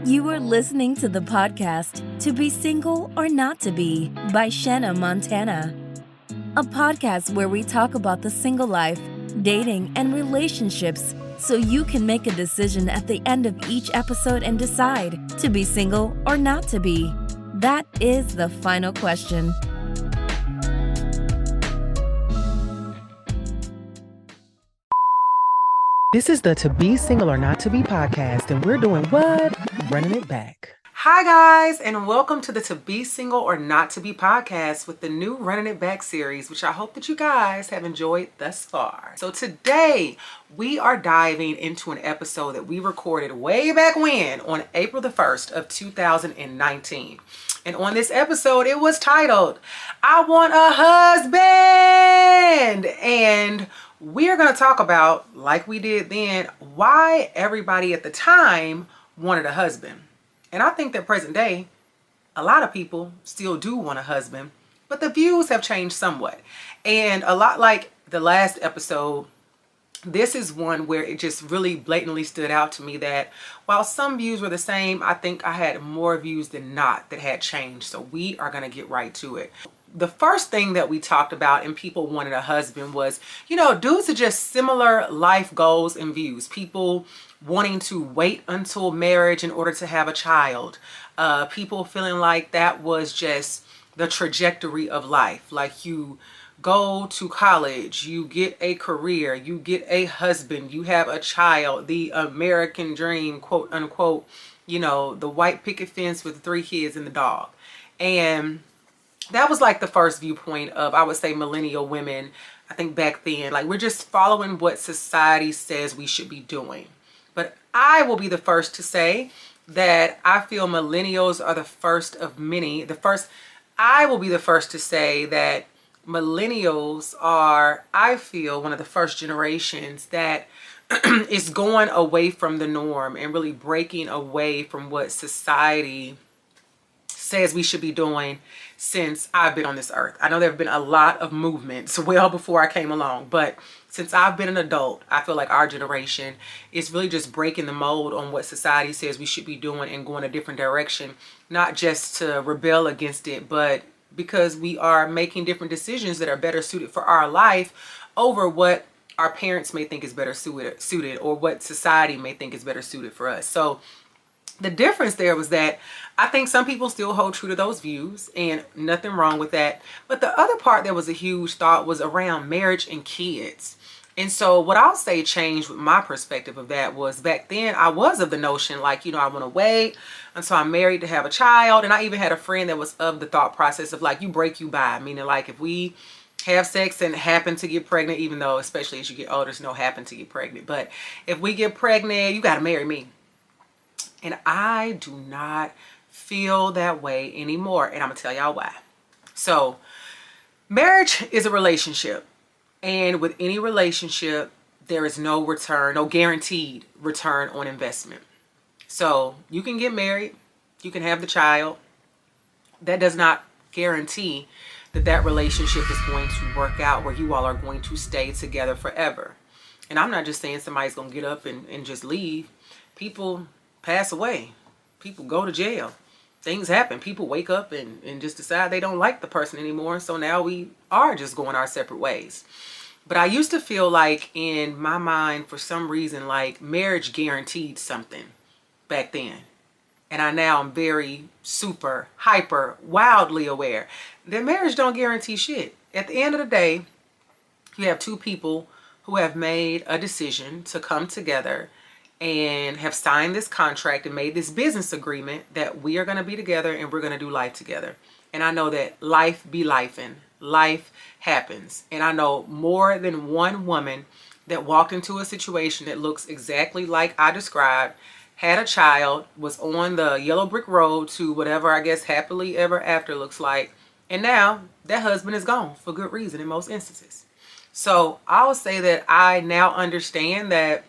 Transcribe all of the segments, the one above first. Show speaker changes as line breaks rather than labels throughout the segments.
You are listening to the podcast To Be Single or Not to Be by Shanna Montana, a podcast where we talk about the single life, dating, and relationships so you can make a decision at the end of each episode and decide to be single or not to be. That is the final question.
This is the To Be Single or Not to Be podcast, and we're doing what? Running it back. Hi, guys, and welcome to the To Be Single or Not to Be podcast with the new Running It Back series, which I hope that you guys have enjoyed thus far. So today, we are diving into an episode that we recorded way back when on April the 1st of 2019. And on this episode, it was titled, I Want a Husband! And we're going to talk about, like we did then, why everybody at the time wanted a husband. And I think that present day, a lot of people still do want a husband, but the views have changed somewhat. And a lot like the last episode, this is one where it just really blatantly stood out to me that while some views were the same, I think I had more views than not that had changed. So we are going to get right to it. The first thing that we talked about and people wanted a husband was, dudes are just similar life goals and views. People wanting to wait until marriage in order to have a child. People feeling like that was just the trajectory of life. Like you go to college, you get a career, you get a husband, you have a child, the American dream, quote unquote, the white picket fence with 3 kids and the dog. And that was like the first viewpoint of, I would say, millennial women. I think back then, like we're just following what society says we should be doing. But I will be the first to say that I feel millennials are the first of many. I will be the first to say that millennials are, I feel, one of the first generations that is going away from the norm and really breaking away from what society says we should be doing since I've been on this earth. I know there have been a lot of movements well before I came along, but since I've been an adult, I feel like our generation is really just breaking the mold on what society says we should be doing and going a different direction, not just to rebel against it, but because we are making different decisions that are better suited for our life over what our parents may think is better suited or what society may think is better suited for us. So the difference there was that I think some people still hold true to those views and nothing wrong with that. But the other part that was a huge thought was around marriage and kids. And so what I'll say changed with my perspective of that was back then I was of the notion like, I want to wait until I'm married to have a child. And I even had a friend that was of the thought process of like, you break, you buy. Meaning like if we have sex and happen to get pregnant, even though especially as you get older, there's no happen to get pregnant. But if we get pregnant, you got to marry me. And I do not feel that way anymore. And I'm going to tell y'all why. So marriage is a relationship. And with any relationship, there is no return, no guaranteed return on investment. So you can get married, you can have the child. That does not guarantee that that relationship is going to work out where you all are going to stay together forever. And I'm not just saying somebody's going to get up and just leave. People pass away. People go to jail. Things happen. People wake up and just decide they don't like the person anymore. So now we are just going our separate ways. But I used to feel like in my mind, for some reason, like marriage guaranteed something back then. And I now am very super, hyper, wildly aware that marriage don't guarantee shit. At the end of the day, you have two people who have made a decision to come together and have signed this contract and made this business agreement that we are going to be together and we're going to do life together. And I know that life be lifing. Life happens. And I know more than one woman that walked into a situation that looks exactly like I described, had a child, was on the yellow brick road to whatever I guess happily ever after looks like. And now that husband is gone for good reason in most instances. So I will say that I now understand that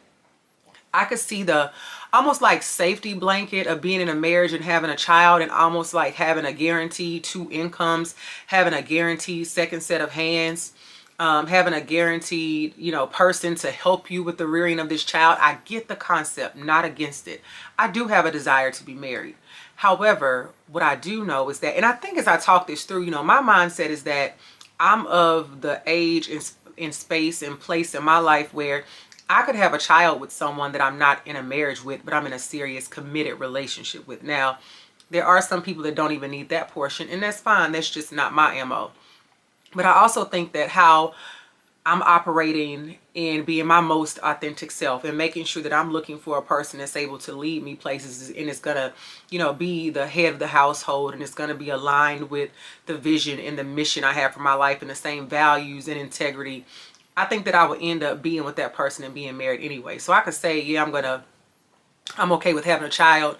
I could see the almost like safety blanket of being in a marriage and having a child and almost like having a guaranteed 2 incomes, having a guaranteed second set of hands. having a guaranteed, person to help you with the rearing of this child. I get the concept, not against it. I do have a desire to be married. However, what I do know is that, and I think as I talk this through, my mindset is that I'm of the age in space and place in my life where I could have a child with someone that I'm not in a marriage with, but I'm in a serious committed relationship with. Now, there are some people that don't even need that portion, and that's fine. That's just not my MO. But I also think that how I'm operating and being my most authentic self and making sure that I'm looking for a person that's able to lead me places and it's going to, be the head of the household and it's going to be aligned with the vision and the mission I have for my life and the same values and integrity. I think that I would end up being with that person and being married anyway. So I could say, yeah, I'm okay with having a child.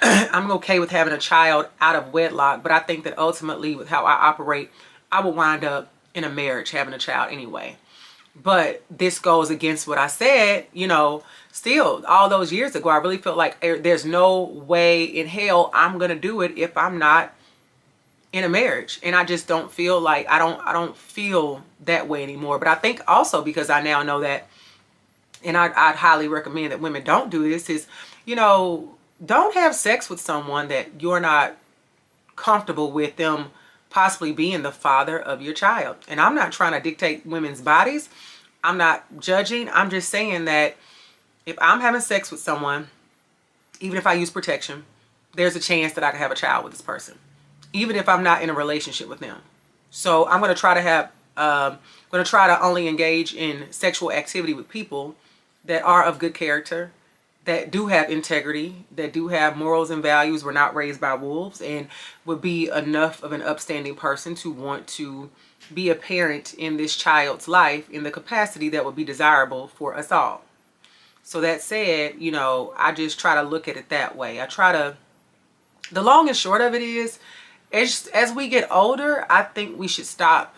I'm okay with having a child out of wedlock. But I think that ultimately with how I operate, I will wind up in a marriage having a child anyway. But this goes against what I said, still all those years ago. I really felt like there's no way in hell I'm going to do it if I'm not in a marriage. And I just don't feel like I don't feel that way anymore. But I think also because I now know that, and I'd highly recommend that women don't do this, is, don't have sex with someone that you're not comfortable with them possibly being the father of your child. And I'm not trying to dictate women's bodies. I'm not judging. I'm just saying that if I'm having sex with someone, even if I use protection, there's a chance that I can have a child with this person, even if I'm not in a relationship with them. So I'm going to try to only engage in sexual activity with people that are of good character, that do have integrity, that do have morals and values, were not raised by wolves, and would be enough of an upstanding person to want to be a parent in this child's life in the capacity that would be desirable for us all. So that said, I just try to look at it that way. The long and short of it is, as we get older, I think we should stop.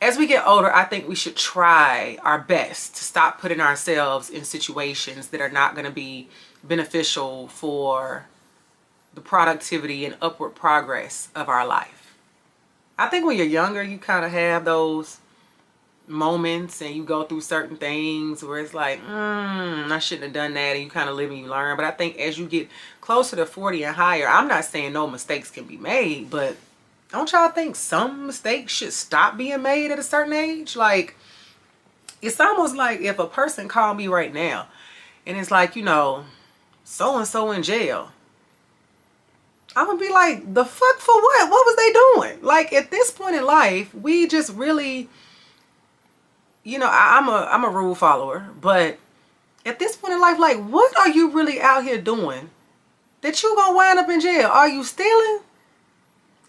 As we get older, I think we should try our best to stop putting ourselves in situations that are not going to be beneficial for the productivity and upward progress of our life. I think when you're younger, you kind of have those moments and you go through certain things where it's like, I shouldn't have done that, and you kind of live and you learn. But I think as you get closer to 40 and higher, I'm not saying no mistakes can be made, but don't y'all think some mistakes should stop being made at a certain age? Like, it's almost like if a person called me right now and it's like, so-and-so in jail, I'm going to be like, the fuck for what? What was they doing? Like, at this point in life, we just really, I'm a rule follower, but at this point in life, like, what are you really out here doing that you going to wind up in jail? Are you stealing?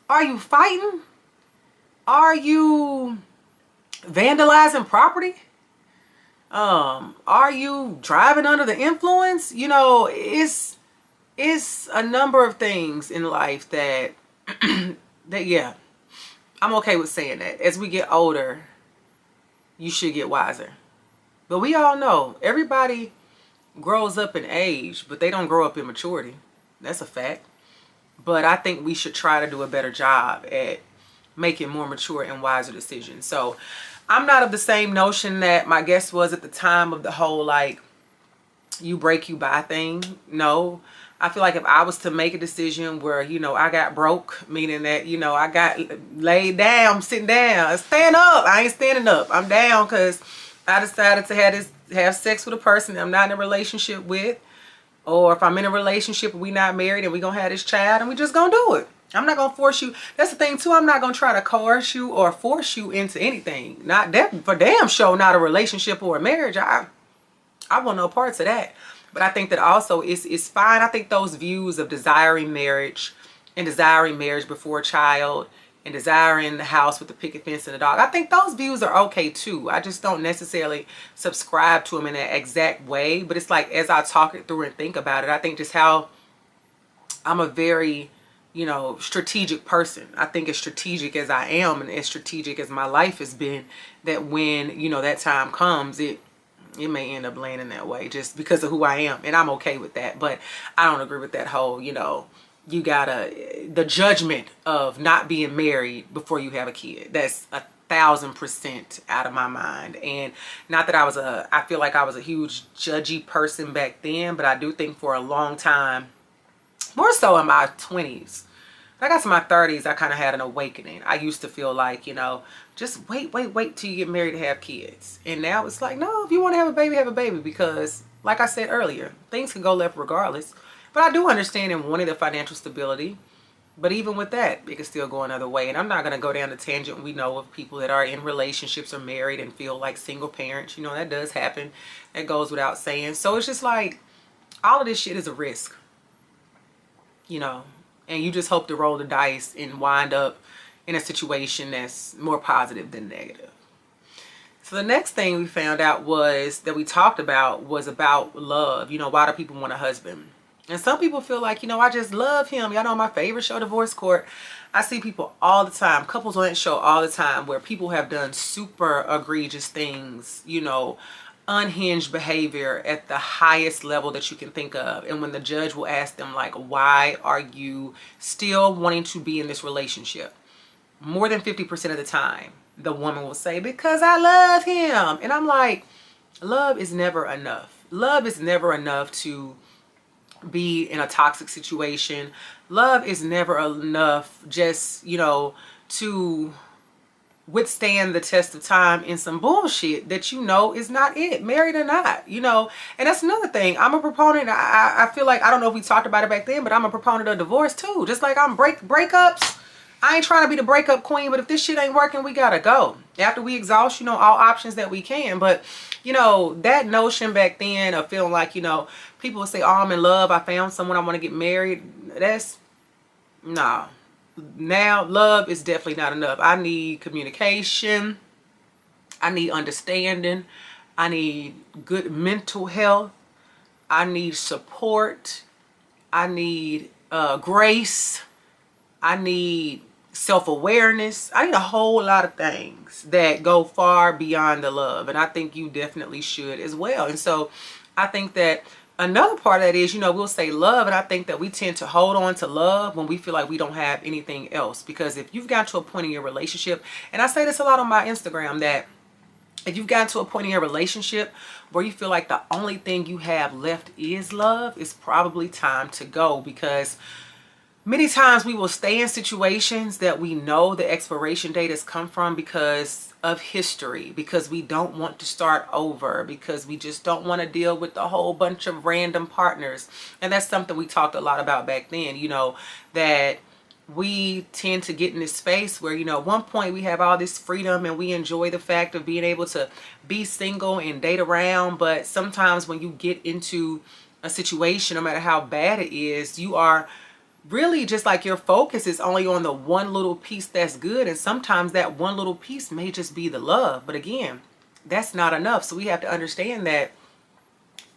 Are you fighting? Are you vandalizing property? Are you driving under the influence? It's a number of things in life that yeah, I'm okay with saying that. As we get older, you should get wiser. But we all know everybody grows up in age, but they don't grow up in maturity. That's a fact. But I think we should try to do a better job at making more mature and wiser decisions. So I'm not of the same notion that my guest was at the time of the whole, like, you break, you buy thing. No, I feel like if I was to make a decision where, I got broke, meaning that, I got laid down, sitting down, stand up. I ain't standing up. I'm down because I decided to have sex with a person that I'm not in a relationship with. Or if I'm in a relationship and we not married and we gonna have this child and we just gonna do it. I'm not gonna force you. That's the thing too. I'm not gonna try to coerce you or force you into anything. Not that for damn sure. Not a relationship or a marriage. I want no parts of that. But I think that also it's fine. I think those views of desiring marriage and desiring marriage before a child and desiring the house with the picket fence and the dog, I think those views are okay too. I just don't necessarily subscribe to them in that exact way. But it's like, as I talk it through and think about it, I think just how I'm a very, strategic person. I think as strategic as I am and as strategic as my life has been, that when, that time comes, it may end up landing that way just because of who I am. And I'm okay with that. But I don't agree with that whole, the judgment of not being married before you have a kid. That's 1000% out of my mind. And not that I feel like I was a huge judgy person back then, but I do think for a long time, more so in my 20s, when I got to my 30s, I kind of had an awakening. I used to feel like, just wait till you get married to have kids. And now it's like, no, if you want to have a baby, because like I said earlier, things can go left regardless. But I do understand in wanting the financial stability. But even with that, it can still go another way. And I'm not going to go down the tangent. We know of people that are in relationships or married and feel like single parents. That does happen. That goes without saying. So it's just like, all of this shit is a risk. And you just hope to roll the dice and wind up in a situation that's more positive than negative. So the next thing we found out was about love. Why do people want a husband? And some people feel like, I just love him. Y'all know my favorite show, Divorce Court. I see people all the time, couples on that show all the time, where people have done super egregious things, unhinged behavior at the highest level that you can think of. And when the judge will ask them, like, why are you still wanting to be in this relationship? More than 50% of the time, the woman will say, because I love him. And I'm like, love is never enough. Love is never enough to be in a toxic situation. Love is never enough just, to withstand the test of time in some bullshit that is not it, married or not, and that's another thing. I'm a proponent. I feel like, I don't know if we talked about it back then, but I'm a proponent of divorce too. Just like I'm breakups. I ain't trying to be the breakup queen, but if this shit ain't working, we gotta go. After we exhaust, all options that we can. But, that notion back then of feeling like, people would say, oh, I'm in love, I found someone, I want to get married. That's, nah. Now, love is definitely not enough. I need communication. I need understanding. I need good mental health. I need support. I need grace. I need self-awareness. I need a whole lot of things that go far beyond the love. And I think you definitely should as well. And so I think that another part of that is, we'll say love. And I think that we tend to hold on to love when we feel like we don't have anything else. Because if you've got to a point in your relationship, and I say this a lot on my Instagram, that if you've gotten to a point in your relationship where you feel like the only thing you have left is love, it's probably time to go. Because many times we will stay in situations that we know the expiration date has come from because of history, because we don't want to start over, because we just don't want to deal with a whole bunch of random partners. And that's something we talked a lot about back then, that we tend to get in this space where, at one point we have all this freedom and we enjoy the fact of being able to be single and date around. But sometimes when you get into a situation, no matter how bad it is, you are really just like your focus is only on the one little piece that's good. And sometimes that one little piece may just be the love. But again, that's not enough. So we have to understand that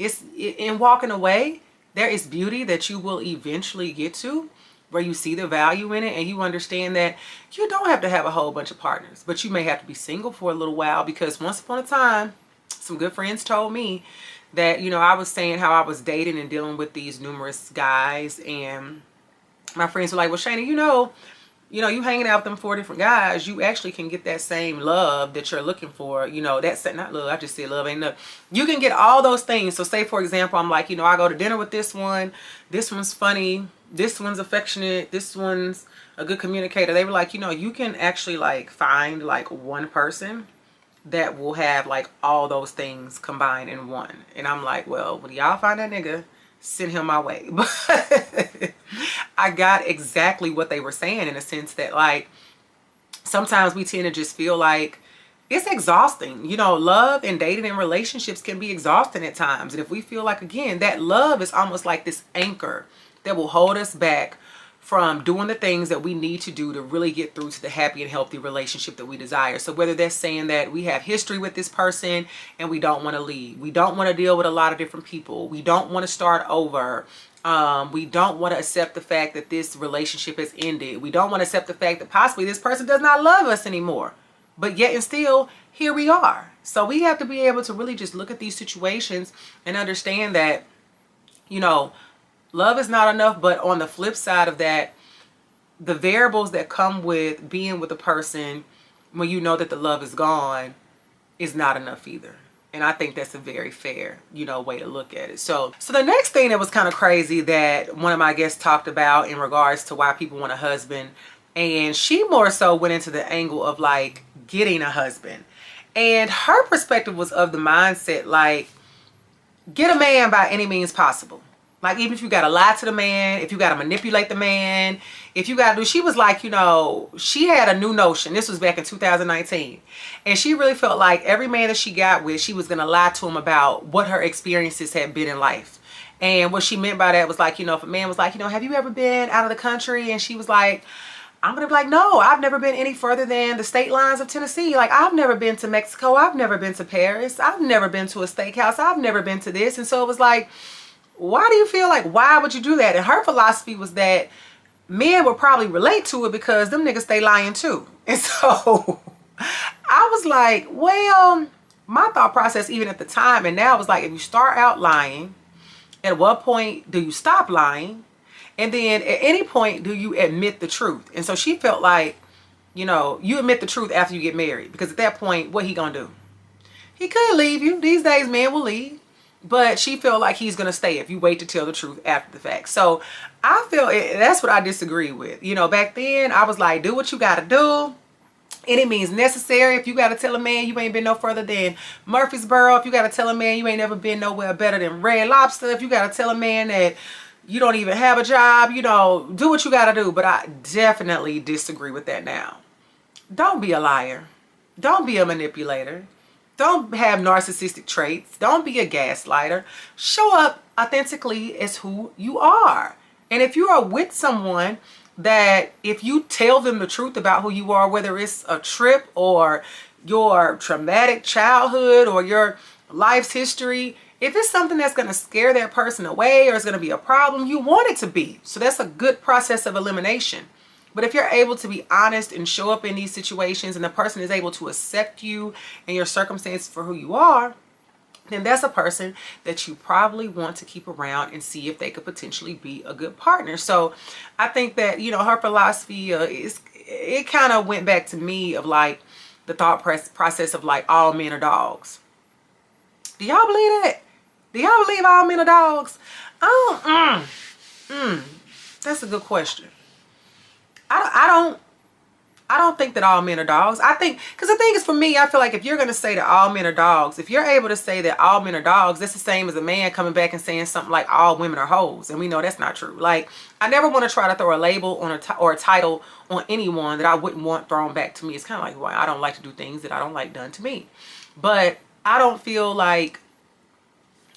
in walking away, there is beauty that you will eventually get to, where you see the value in it and you understand that you don't have to have a whole bunch of partners, but you may have to be single for a little while. Because once upon a time, some good friends told me that, I was saying how I was dating and dealing with these numerous guys, and my friends were like, well, Shana, you hanging out with them 4 different guys, you actually can get that same love that you're looking for. That's not love. I just said love ain't enough. You can get all those things. So say, for example, I'm like, I go to dinner with this one. This one's funny. This one's affectionate. This one's a good communicator. They were like, you can actually like find like one person that will have like all those things combined in one. And I'm like, well, when y'all find that nigga, send him my way. But I got exactly what they were saying, in a sense that, like, sometimes we tend to just feel like it's exhausting. Love and dating and relationships can be exhausting at times. And if we feel like, again, that love is almost like this anchor that will hold us back from doing the things that we need to do to really get through to the happy and healthy relationship that we desire. So whether that's saying that we have history with this person and we don't want to leave, we don't want to deal with a lot of different people, we don't want to start over, we don't want to accept the fact that this relationship has ended, we don't want to accept the fact that possibly this person does not love us anymore, but yet and still here we are. So we have to be able to really just look at these situations and understand that, love is not enough. But on the flip side of that, the variables that come with being with a person when you know that the love is gone is not enough either. And I think that's a very fair, way to look at it. So the next thing that was kind of crazy that one of my guests talked about in regards to why people want a husband, and she more so went into the angle of like getting a husband. And her perspective was of the mindset, like, get a man by any means possible. Like, even if you got to lie to the man, if you got to manipulate the man, if you got to do, she was like, she had a new notion. This was back in 2019. And she really felt like every man that she got with, she was going to lie to him about what her experiences had been in life. And what she meant by that was like, if a man was like, have you ever been out of the country? And she was like, I'm going to be like, no, I've never been any further than the state lines of Tennessee. Like, I've never been to Mexico. I've never been to Paris. I've never been to a steakhouse. I've never been to this. And so it was like, why do you feel like, why would you do that? And her philosophy was that men would probably relate to it because them niggas stay lying too. And so I was like, well, my thought process even at the time and now was like, if you start out lying, at what point do you stop lying? And then at any point do you admit the truth? And so she felt like, you admit the truth after you get married, because at that point, what he gonna do? He could leave you. These days men will leave. But she felt like he's going to stay if you wait to tell the truth after the fact. So I feel that's what I disagree with. Back then I was like, do what you got to do. Any means necessary. If you got to tell a man you ain't been no further than Murfreesboro, if you got to tell a man you ain't never been nowhere better than Red Lobster, if you got to tell a man that you don't even have a job, do what you got to do. But I definitely disagree with that now. Don't be a liar. Don't be a manipulator. Don't have narcissistic traits. Don't be a gaslighter. Show up authentically as who you are. And if you are with someone that if you tell them the truth about who you are, whether it's a trip or your traumatic childhood or your life's history, if it's something that's going to scare that person away or is going to be a problem, you want it to be. So that's a good process of elimination. But if you're able to be honest and show up in these situations and the person is able to accept you and your circumstances for who you are, then that's a person that you probably want to keep around and see if they could potentially be a good partner. So I think that, her philosophy it kind of went back to me of like the thought process of like all men are dogs. Do y'all believe that? Do y'all believe all men are dogs? That's a good question. I don't think that all men are dogs. I think, because the thing is, for me, I feel like if you're going to say that all men are dogs, if you're able to say that all men are dogs, that's the same as a man coming back and saying something like all women are hoes. And we know that's not true. Like, I never want to try to throw a label on or a title on anyone that I wouldn't want thrown back to me. It's kind of like, well, I don't like to do things that I don't like done to me. But I don't feel like,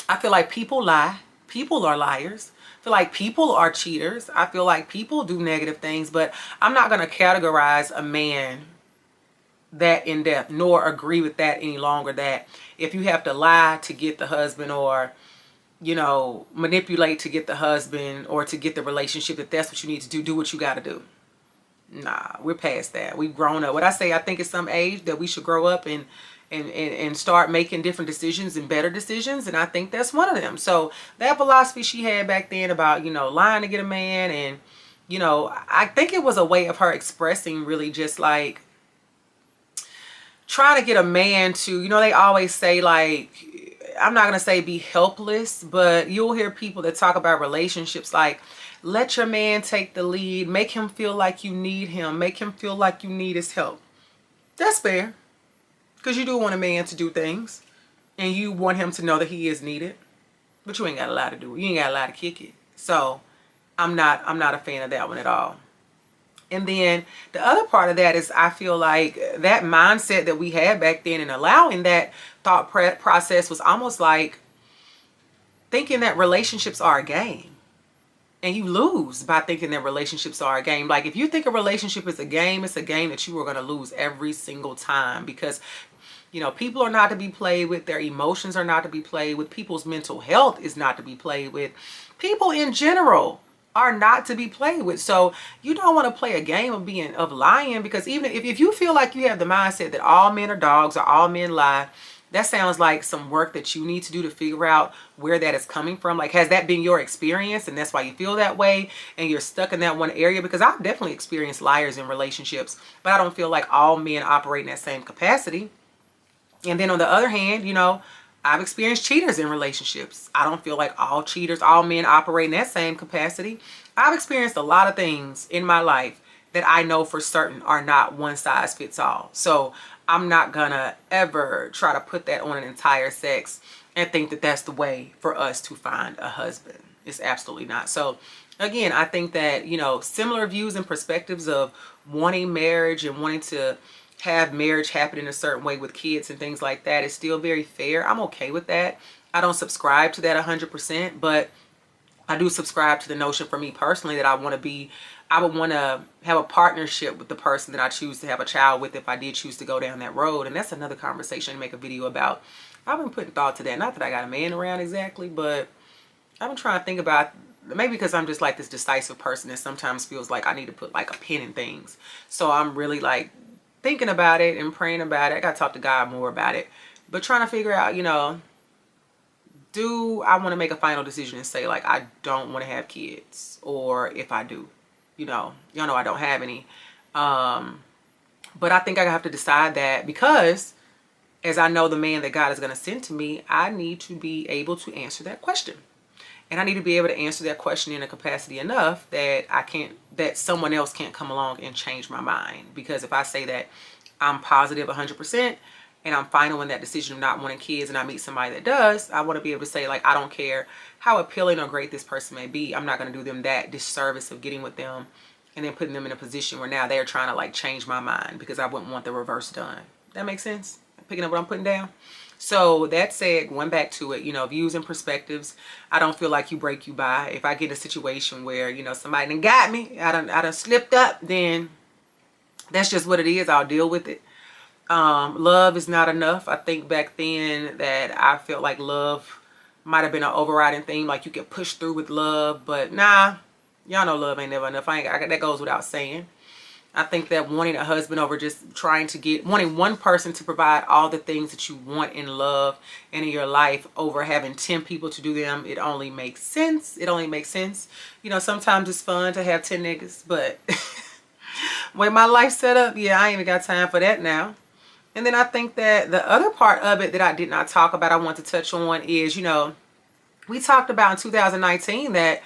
I feel like people lie. People are liars. I feel like people are cheaters. I feel like people do negative things, but I'm not going to categorize a man that in depth, nor agree with that any longer, that if you have to lie to get the husband or, manipulate to get the husband or to get the relationship, that that's what you need to do what you got to do. Nah, we're past that. We've grown up. What I say, I think it's some age that we should grow up and start making different decisions and better decisions. And I think that's one of them. So that philosophy she had back then about, lying to get a man. And, I think it was a way of her expressing really just like trying to get a man to, they always say like, I'm not going to say be helpless, but you'll hear people that talk about relationships like, let your man take the lead, make him feel like you need him, make him feel like you need his help. That's fair. Because you do want a man to do things and you want him to know that he is needed, but you ain't got a lot to do it. You ain't got a lot to kick it. So I'm not a fan of that one at all. And then the other part of that is I feel like that mindset that we had back then and allowing that thought process was almost like thinking that relationships are a game. And you lose by thinking that relationships are a game. Like if you think a relationship is a game, it's a game that you are going to lose every single time because, people are not to be played with. Their emotions are not to be played with. People's mental health is not to be played with. People in general are not to be played with. So you don't want to play a game of lying, because even if you feel like you have the mindset that all men are dogs or all men lie, That sounds like some work that you need to do to figure out where that is coming from. Like, has that been your experience and that's why you feel that way and you're stuck in that one area? Because I've definitely experienced liars in relationships, but I don't feel like all men operate in that same capacity. And then on the other hand, you know, I've experienced cheaters in relationships. I don't feel like all cheaters, all men operate in that same capacity. I've experienced a lot of things in my life that I know for certain are not one size fits all. So I'm not gonna ever try to put that on an entire sex and think that that's the way for us to find a husband. It's absolutely not. So again, I think that, you know, similar views and perspectives of wanting marriage and wanting to have marriage happen in a certain way with kids and things like that is still very fair. I'm okay with that. I don't subscribe to that 100%, but I do subscribe to the notion for me personally that I would want to have a partnership with the person that I choose to have a child with if I did choose to go down that road. And that's another conversation to make a video about. I've been putting thought to that. Not that I got a man around exactly, but I've been trying to think about, maybe because I'm just like this decisive person that sometimes feels like I need to put like a pin in things. So I'm really like thinking about it and praying about it. I got to talk to God more about it, but trying to figure out, you know, do I want to make a final decision and say like I don't want to have kids, or if I do, you know, y'all know I don't have any, but I think I have to decide that, because as I know the man that God is going to send to me, I need to be able to answer that question. And I need to be able to answer that question in a capacity enough that that someone else can't come along and change my mind. Because if I say that I'm positive 100% and I'm final in that decision of not wanting kids, and I meet somebody that does, I want to be able to say like, I don't care how appealing or great this person may be, I'm not going to do them that disservice of getting with them and then putting them in a position where now they're trying to like change my mind, because I wouldn't want the reverse done. That makes sense? Picking up what I'm putting down? So that said, going back to it, you know, views and perspectives, I don't feel like you break, you buy. If I get in a situation where, you know, somebody done got me, I done slipped up, then that's just what it is. I'll deal with it. Love is not enough. I think back then that I felt like love might have been an overriding theme. Like you could push through with love, but nah, y'all know love ain't never enough. That goes without saying. I think that wanting a husband over just wanting one person to provide all the things that you want in love and in your life over having 10 people to do them, it only makes sense. It only makes sense. You know, sometimes it's fun to have 10 niggas, but when my life's set up, yeah, I ain't even got time for that now. And then I think that the other part of it that I did not talk about, I want to touch on is, you know, we talked about in 2019 that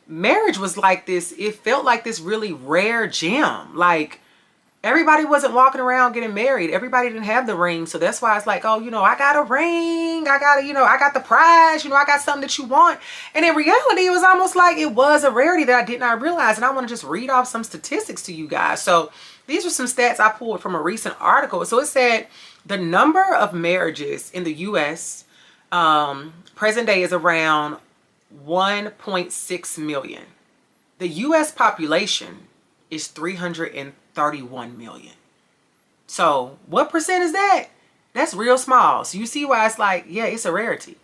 marriage was like this, it felt like this really rare gem. Like everybody wasn't walking around getting married. Everybody didn't have the ring. So that's why it's like, oh, you know, I got a ring. I got the prize, you know, I got something that you want. And in reality, it was almost like it was a rarity that I did not realize. And I want to just read off some statistics to you guys. So these are some stats I pulled from a recent article. So it said the number of marriages in the U.S. Present day is around 1.6 million. The US population is 331 million. So what percent is that? That's real small. So you see why it's like, yeah, it's a rarity. It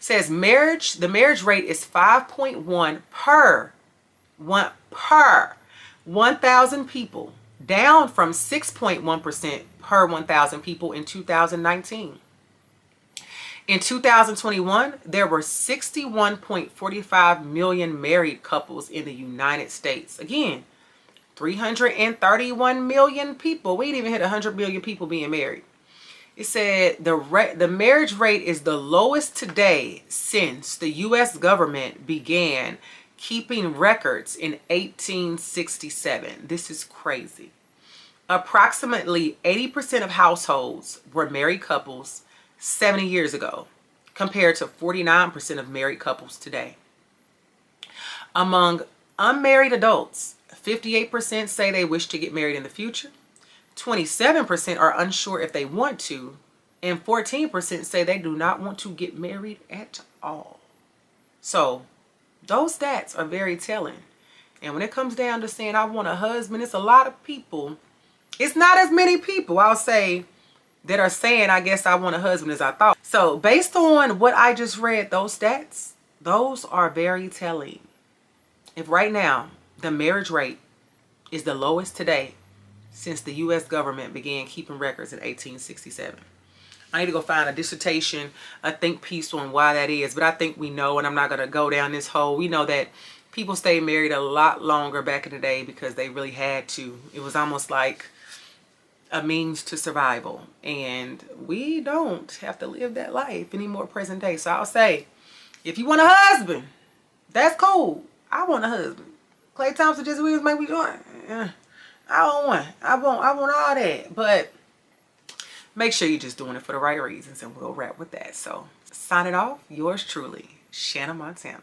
says the marriage rate is 5.1 per 1,000 people, down from 6.1% per 1,000 people in 2019. In 2021, there were 61.45 million married couples in the United States. Again, 331 million people. We didn't even hit 100 million people being married. It said the marriage rate is the lowest today since the U.S. government began keeping records in 1867. This is crazy. Approximately 80% of households were married couples 70 years ago, compared to 49% of married couples today. Among unmarried adults, 58% say they wish to get married in the future, 27% are unsure if they want to, and 14% say they do not want to get married at all. So those stats are very telling. And when it comes down to saying I want a husband, it's a lot of people. It's not as many people, I'll say, that are saying, I guess I want a husband as I thought. So based on what I just read, those stats, those are very telling. If right now the marriage rate is the lowest today since the U.S. government began keeping records in 1867. I need to go find a dissertation, a think piece on why that is. But I think we know, and I'm not going to go down this hole. We know that people stayed married a lot longer back in the day because they really had to. It was almost like a means to survival. And we don't have to live that life anymore present day. So I'll say, if you want a husband, that's cool. I want a husband. Clay Thompson, Jesse Williams, make me join. I don't want. I want all that. But make sure you're just doing it for the right reasons, and we'll wrap with that. So, signing off, yours truly, Shanna Montana.